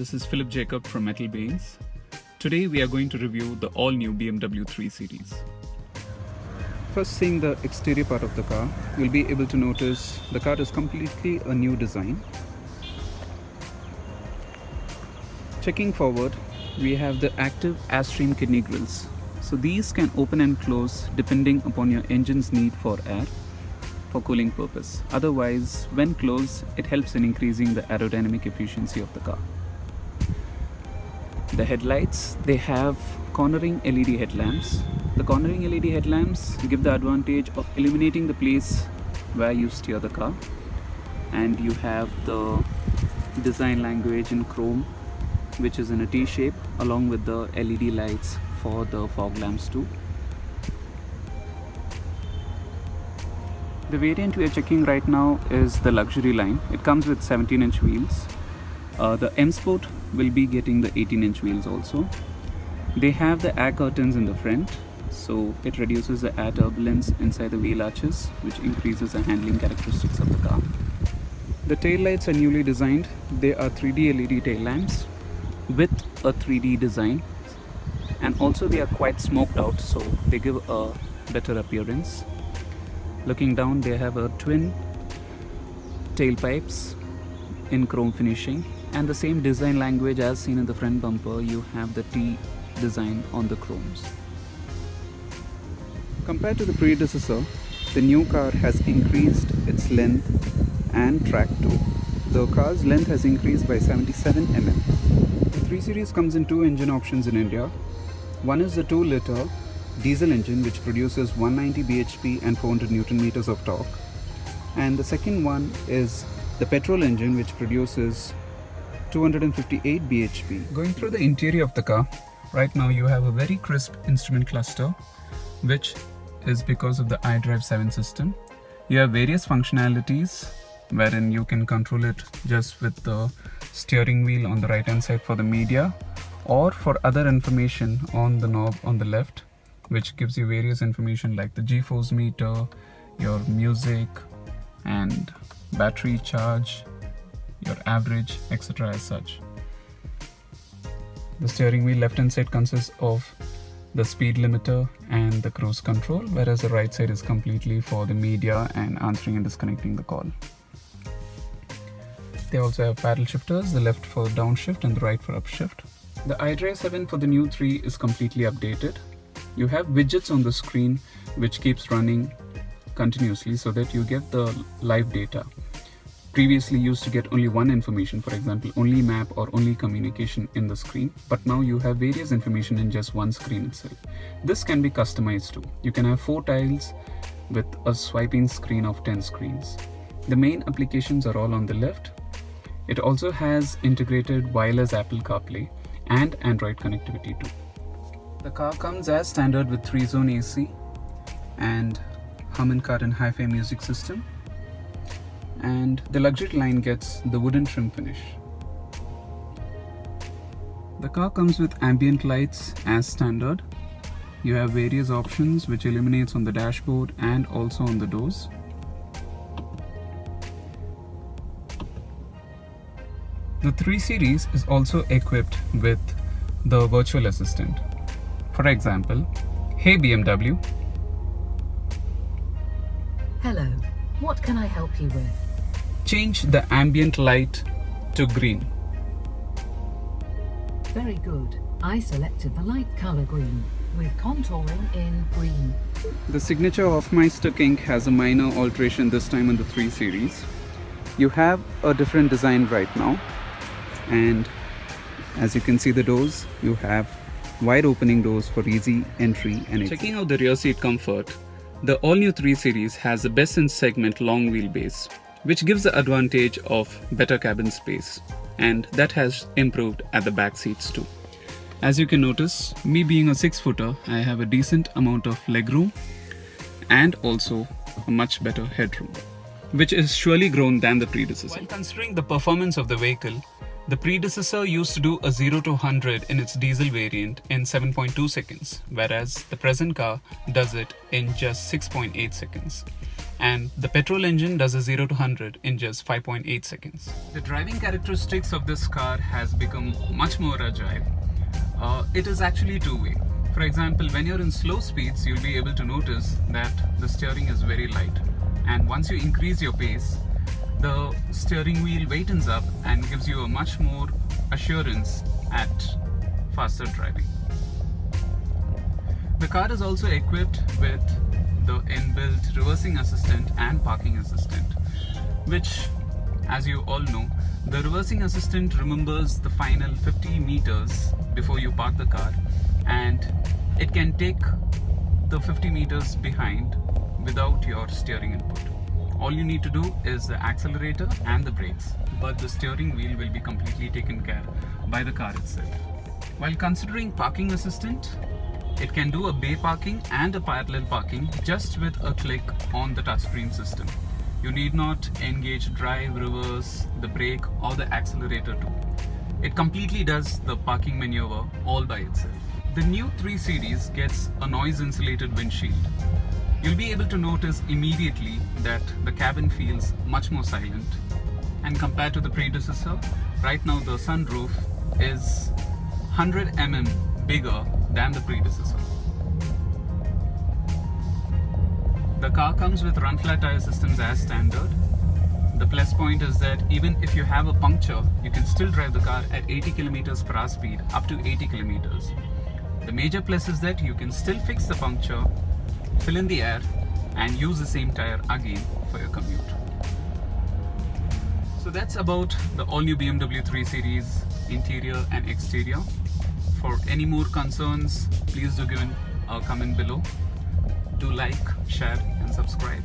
this is Philip Jacob from Metal Beings. Today we are going to review the all-new BMW 3 Series. First, seeing the exterior part of the car, you'll be able to notice the car is completely a new design. Checking forward, we have the active Airstream kidney grills. So these can open and close depending upon your engine's need for air for cooling purpose. Otherwise, when closed, it helps in increasing the aerodynamic efficiency of the car. The headlights, they have cornering LED headlamps. The cornering LED headlamps give the advantage of illuminating the place where you steer the car. And you have the design language in chrome, which is in a T shape, along with the LED lights for the fog lamps too. The variant we are checking right now is the luxury line. It comes with 17-inch wheels. The M Sport will be getting the 18-inch wheels also. They have the air curtains in the front, so it reduces the air turbulence inside the wheel arches, which increases the handling characteristics of the car. The tail lights are newly designed. They are 3D LED tail lamps with a 3D design, and also they are quite smoked out, so they give a better appearance. Looking down, they have a twin tailpipes in chrome finishing, and the same design language as seen in the front bumper. You have the T design on the chromes. Compared to the predecessor, the new car has increased its length and track too. The car's length has increased by 77 mm. The 3 Series comes in two engine options in India. One is the 2-liter diesel engine, which produces 190 bhp and 400 Newton meters of torque, and the second one is the petrol engine, which produces 258 bhp. Going through the interior of the car, right now you have a very crisp instrument cluster, which is because of the iDrive 7 system. You have various functionalities wherein you can control it just with the steering wheel on the right hand side for the media, or for other information on the knob on the left, which gives you various information like the G-force meter, your music, and battery charge, your average, etc. as such. The steering wheel left hand side consists of the speed limiter and the cruise control, whereas the right side is completely for the media and answering and disconnecting the call. They also have paddle shifters, the left for downshift and the right for upshift. The iDrive 7 for the new 3 is completely updated. You have widgets on the screen which keeps running continuously so that you get the live data. Previously you used to get only one information, for example only map or only communication in the screen, but now you have various information in just one screen itself. This can be customized too. You can have 4 tiles with a swiping screen of 10 screens. The main applications are all on the left. It also has integrated wireless Apple CarPlay and Android connectivity too. The car comes as standard with 3-zone AC and Harman Kardon hi-fi music system, and the luxury line gets the wooden trim finish. The car comes with ambient lights as standard. You have various options which illuminates on the dashboard and also on the doors. The 3 Series is also equipped with the virtual assistant. For example, hey BMW. Hello, what can I help you with? Change the ambient light to green. Very good. I selected the light color green with contouring in green. The signature Hofmeister kink has a minor alteration this time on the 3 Series. You have a different design right now, and as you can see the doors, you have wide opening doors for easy entry and exit. Checking out the rear seat comfort, the all-new 3 Series has the best in segment long wheelbase, which gives the advantage of better cabin space, and that has improved at the back seats too. As you can notice, me being a 6-footer, I have a decent amount of legroom and also a much better headroom, which is surely grown than the predecessor. While considering the performance of the vehicle, The predecessor used to do a 0 to 100 in its diesel variant in 7.2 seconds, whereas the present car does it in just 6.8 seconds. And the petrol engine does a 0 to 100 in just 5.8 seconds. The driving characteristics of this car has become much more agile. It is actually two-way. For example, when you're in slow speeds, you'll be able to notice that the steering is very light. And once you increase your pace, the steering wheel weightens up and gives you a much more assurance at faster driving. The car is also equipped with the inbuilt reversing assistant and parking assistant, which, as you all know, the reversing assistant remembers the final 50 meters before you park the car, and it can take the 50 meters behind without your steering input. All you need to do is the accelerator and the brakes, but the steering wheel will be completely taken care by the car itself. While considering parking assistant, it can do a bay parking and a parallel parking just with a click on the touchscreen system. You need not engage drive, reverse, the brake or the accelerator too. It completely does the parking maneuver all by itself. The new 3 Series gets a noise insulated windshield. You'll be able to notice immediately that the cabin feels much more silent. And compared to the predecessor, right now the sunroof is 100 mm bigger than the predecessor. The car comes with run flat tire systems as standard. The plus point is that even if you have a puncture, you can still drive the car at 80 km per hour speed up to 80 km. The major plus is that you can still fix the puncture, fill in the air and use the same tire again for your commute. So that's about the all-new BMW 3 Series interior and exterior. For any more concerns, please do give a comment below. Do like, share and subscribe.